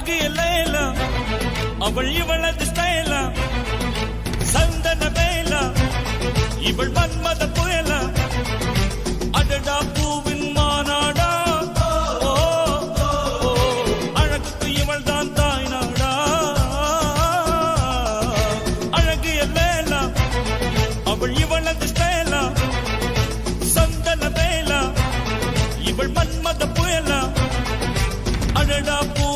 அழகு லைலா அவள் இவளது ஸ்டைலா சந்தன வேலா இவள் மன்மத புயலா அடடா பூவின் மாநாடா அழகுக்கு இவள் தான் தாய் நாடா அழகு லைலா அவள் இவளது ஸ்டைலா சந்தன வேலா இவள் மன்மத புயலா அடடா பூ